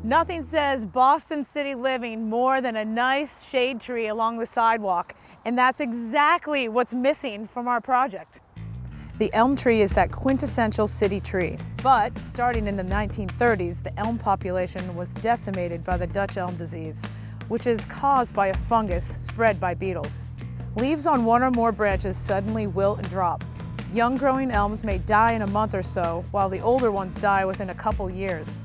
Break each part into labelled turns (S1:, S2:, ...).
S1: Nothing says Boston City living more than a nice shade tree along the sidewalk, and that's exactly what's missing from our project. The elm tree is that quintessential city tree, but starting in the 1930s, the elm population was decimated by the Dutch elm disease, which is caused by a fungus spread by beetles. Leaves on one or more branches suddenly wilt and drop. Young growing elms may die in a month or so, while the older ones die within a couple years.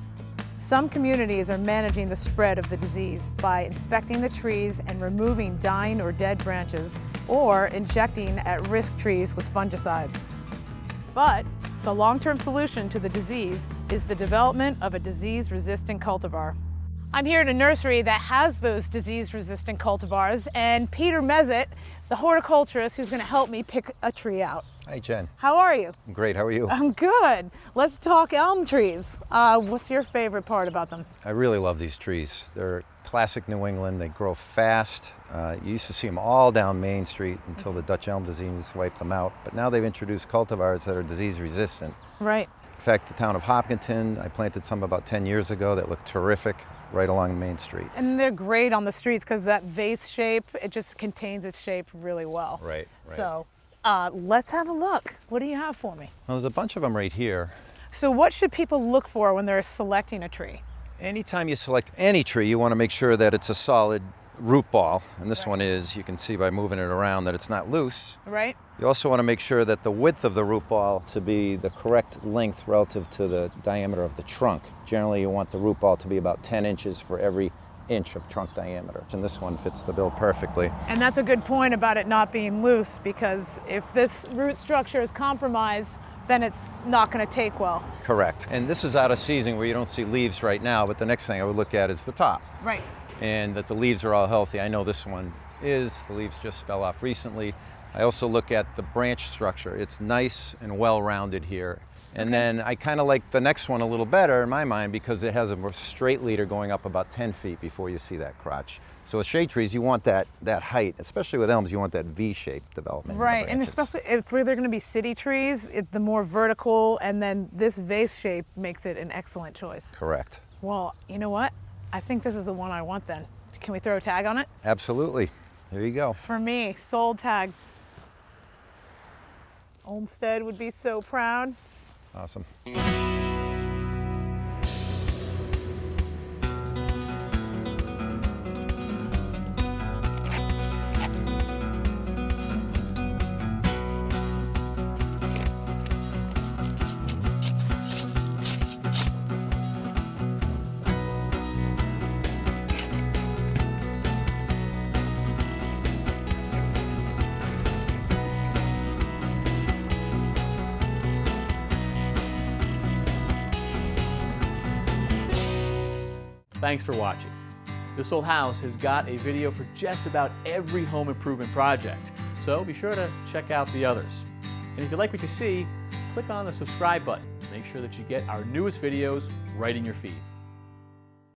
S1: Some communities are managing the spread of the disease by inspecting the trees and removing dying or dead branches, or injecting at-risk trees with fungicides. But the long-term solution to the disease is the development of a disease-resistant cultivar. I'm here at a nursery that has those disease-resistant cultivars, and Peter Mezzitt, the horticulturist who's going to help me pick a tree out.
S2: Hi, Jen.
S1: How are you?
S2: I'm great. How are you?
S1: I'm good. Let's talk elm trees. What's your favorite part about them?
S2: I really love these trees. They're classic New England. They grow fast. You used to see them all down Main Street until the Dutch elm disease wiped them out. But now they've introduced cultivars that are disease resistant.
S1: Right.
S2: In fact, the town of Hopkinton, I planted some about 10 years ago that look terrific right along Main Street.
S1: And they're great on the streets because that vase shape, it just contains its shape really well.
S2: Right.
S1: So let's have a look. What do you have for me?
S2: Well, there's a bunch of them right here.
S1: So what should people look for when they're selecting a tree?
S2: Anytime you select any tree, you want to make sure that it's a solid root ball. And this one is, you can see by moving it around that it's not loose.
S1: Right.
S2: You also want to make sure that the width of the root ball to be the correct length relative to the diameter of the trunk. Generally, you want the root ball to be about 10 inches for every inch of trunk diameter. And this one fits the bill perfectly.
S1: And that's a good point about it not being loose, because if this root structure is compromised, then it's not going to take well.
S2: Correct. And this is out of season where you don't see leaves right now, but the next thing I would look at is the top.
S1: Right.
S2: And that the leaves are all healthy. I know this one is. The leaves just fell off recently. I also look at the branch structure. It's nice and well-rounded here. And then I kind of like the next one a little better in my mind because it has a more straight leader going up about 10 feet before you see that crotch. So with shade trees, you want that height, especially with elms, you want that V-shaped development.
S1: Right, and especially if they're going to be city trees, the more vertical, and then this vase shape makes it an excellent choice.
S2: Correct.
S1: Well, you know what? I think this is the one I want then. Can we throw a tag on it?
S2: Absolutely. There you go.
S1: For me, sold tag. Olmsted would be so proud.
S2: Awesome.
S3: Thanks for watching. This Old House has got a video for just about every home improvement project, so be sure to check out the others. And if you'd like what you see, click on the subscribe button to make sure that you get our newest videos right in your feed.